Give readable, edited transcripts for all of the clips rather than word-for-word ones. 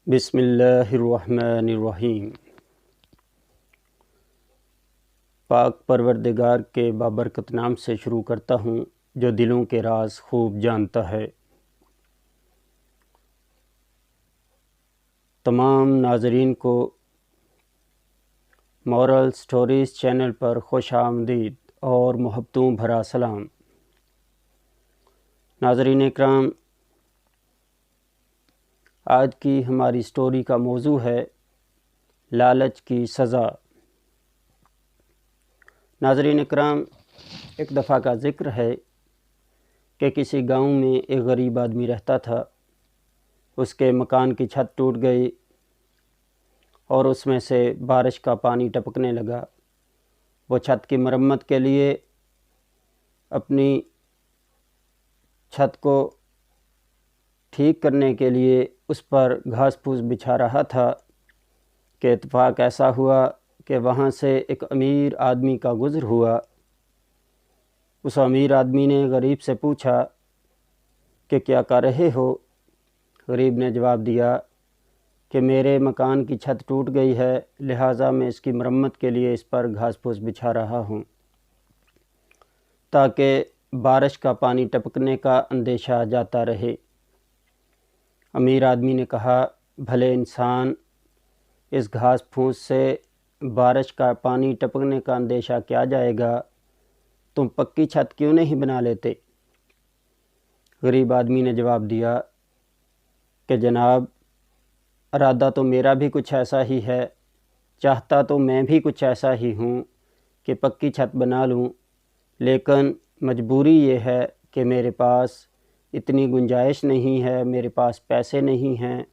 بسم اللہ الرحمن الرحیم۔ پاک پروردگار کے بابرکت نام سے شروع کرتا ہوں جو دلوں کے راز خوب جانتا ہے۔ تمام ناظرین کو مورل سٹوریز چینل پر خوش آمدید اور محبتوں بھرا سلام۔ ناظرین اکرام، آج کی ہماری سٹوری کا موضوع ہے لالچ کی سزا۔ ناظرین اکرام، ایک دفعہ کا ذکر ہے کہ کسی گاؤں میں ایک غریب آدمی رہتا تھا۔ اس کے مکان کی چھت ٹوٹ گئی اور اس میں سے بارش کا پانی ٹپکنے لگا۔ وہ چھت کی مرمت کے لیے اپنی چھت کو ٹھیک کرنے کے لیے اس پر گھاس پھوس بچھا رہا تھا کہ اتفاق ایسا ہوا کہ وہاں سے ایک امیر آدمی کا گزر ہوا۔ اس امیر آدمی نے غریب سے پوچھا کہ کیا کر رہے ہو؟ غریب نے جواب دیا کہ میرے مکان کی چھت ٹوٹ گئی ہے، لہٰذا میں اس کی مرمت کے لیے اس پر گھاس پھوس بچھا رہا ہوں تاکہ بارش کا پانی ٹپکنے کا اندیشہ جاتا رہے۔ امیر آدمی نے کہا، بھلے انسان، اس گھاس پھوس سے بارش کا پانی ٹپکنے کا اندیشہ کیا جائے گا؟ تم پکی چھت کیوں نہیں بنا لیتے؟ غریب آدمی نے جواب دیا کہ جناب، ارادہ تو میرا بھی کچھ ایسا ہی ہے، چاہتا تو میں بھی کچھ ایسا ہی ہوں کہ پکی چھت بنا لوں، لیکن مجبوری یہ ہے کہ میرے پاس اتنی گنجائش نہیں ہے، میرے پاس پیسے نہیں ہیں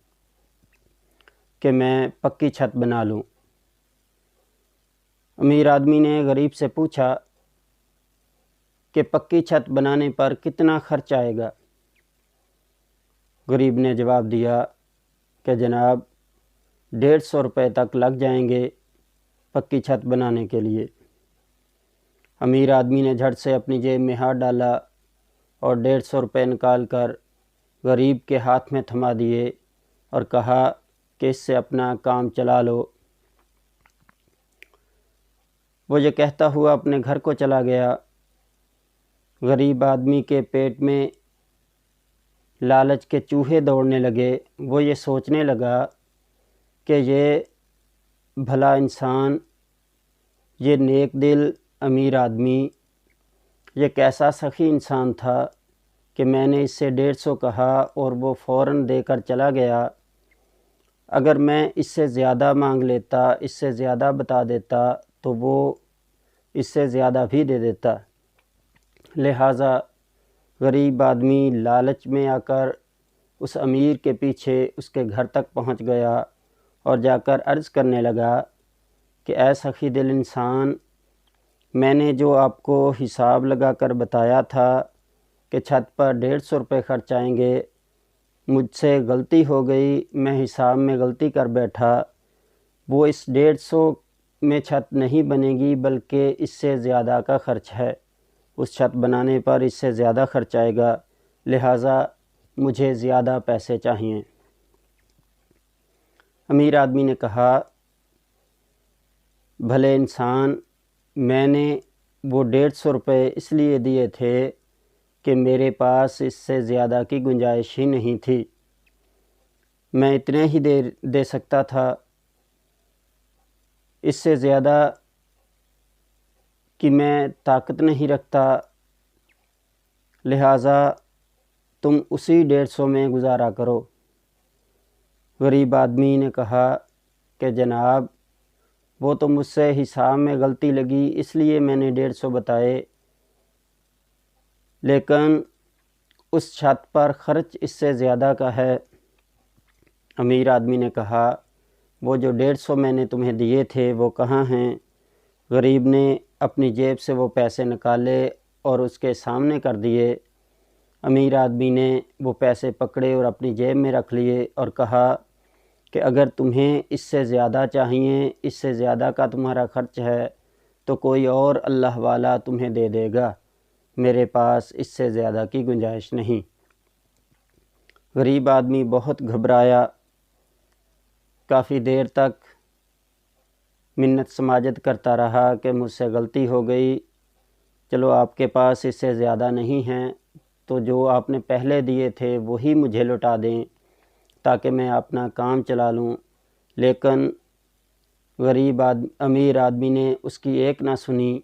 کہ میں پکی چھت بنا لوں۔ امیر آدمی نے غریب سے پوچھا کہ پکی چھت بنانے پر کتنا خرچ آئے گا؟ غریب نے جواب دیا کہ جناب، 150 روپے تک لگ جائیں گے پکی چھت بنانے کے لیے۔ امیر آدمی نے جھٹ سے اپنی جیب میں ہاتھ ڈالا اور 150 روپے نکال کر غریب کے ہاتھ میں تھما دیے اور کہا کہ اس سے اپنا کام چلا لو۔ وہ یہ کہتا ہوا اپنے گھر کو چلا گیا۔ غریب آدمی کے پیٹ میں لالچ کے چوہے دوڑنے لگے۔ وہ یہ سوچنے لگا کہ یہ بھلا انسان، یہ نیک دل امیر آدمی، یہ کیسا سخی انسان تھا کہ میں نے اس سے 150 کہا اور وہ فوراً دے کر چلا گیا۔ اگر میں اس سے زیادہ مانگ لیتا، اس سے زیادہ بتا دیتا تو وہ اس سے زیادہ بھی دے دیتا۔ لہٰذا غریب آدمی لالچ میں آ کر اس امیر کے پیچھے اس کے گھر تک پہنچ گیا اور جا کر عرض کرنے لگا کہ اے سخی دل انسان، میں نے جو آپ کو حساب لگا کر بتایا تھا کہ چھت پر 150 روپے خرچ آئیں گے، مجھ سے غلطی ہو گئی، میں حساب میں غلطی کر بیٹھا۔ وہ اس 150 میں چھت نہیں بنے گی بلکہ اس سے زیادہ کا خرچ ہے، اس چھت بنانے پر اس سے زیادہ خرچ آئے گا، لہٰذا مجھے زیادہ پیسے چاہئیں۔ امیر آدمی نے کہا، بھلے انسان، میں نے وہ 150 روپے اس لیے دیے تھے کہ میرے پاس اس سے زیادہ کی گنجائش ہی نہیں تھی، میں اتنے ہی دے سکتا تھا، اس سے زیادہ کہ میں طاقت نہیں رکھتا، لہٰذا تم اسی 150 میں گزارا کرو۔ غریب آدمی نے کہا کہ جناب، وہ تو مجھ سے حساب میں غلطی لگی اس لیے میں نے 150 بتائے، لیکن اس چھت پر خرچ اس سے زیادہ کا ہے۔ امیر آدمی نے کہا، وہ جو 150 میں نے تمہیں دیے تھے وہ کہاں ہیں؟ غریب نے اپنی جیب سے وہ پیسے نکالے اور اس کے سامنے کر دیے۔ امیر آدمی نے وہ پیسے پکڑے اور اپنی جیب میں رکھ لیے اور کہا کہ اگر تمہیں اس سے زیادہ چاہیے، اس سے زیادہ کا تمہارا خرچ ہے تو کوئی اور اللہ والا تمہیں دے دے گا، میرے پاس اس سے زیادہ کی گنجائش نہیں۔ غریب آدمی بہت گھبرایا کافی دیر تک منت سماجت کرتا رہا کہ مجھ سے غلطی ہو گئی، چلو آپ کے پاس اس سے زیادہ نہیں ہیں تو جو آپ نے پہلے دیے تھے وہی مجھے لوٹا دیں تاکہ میں اپنا کام چلا لوں۔ لیکن امیر آدمی نے اس کی ایک نہ سنی۔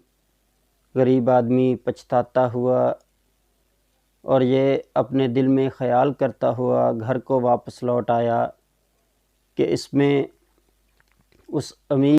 غریب آدمی پچھتاتا ہوا اور یہ اپنے دل میں خیال کرتا ہوا گھر کو واپس لوٹ آیا کہ اس میں اس امیر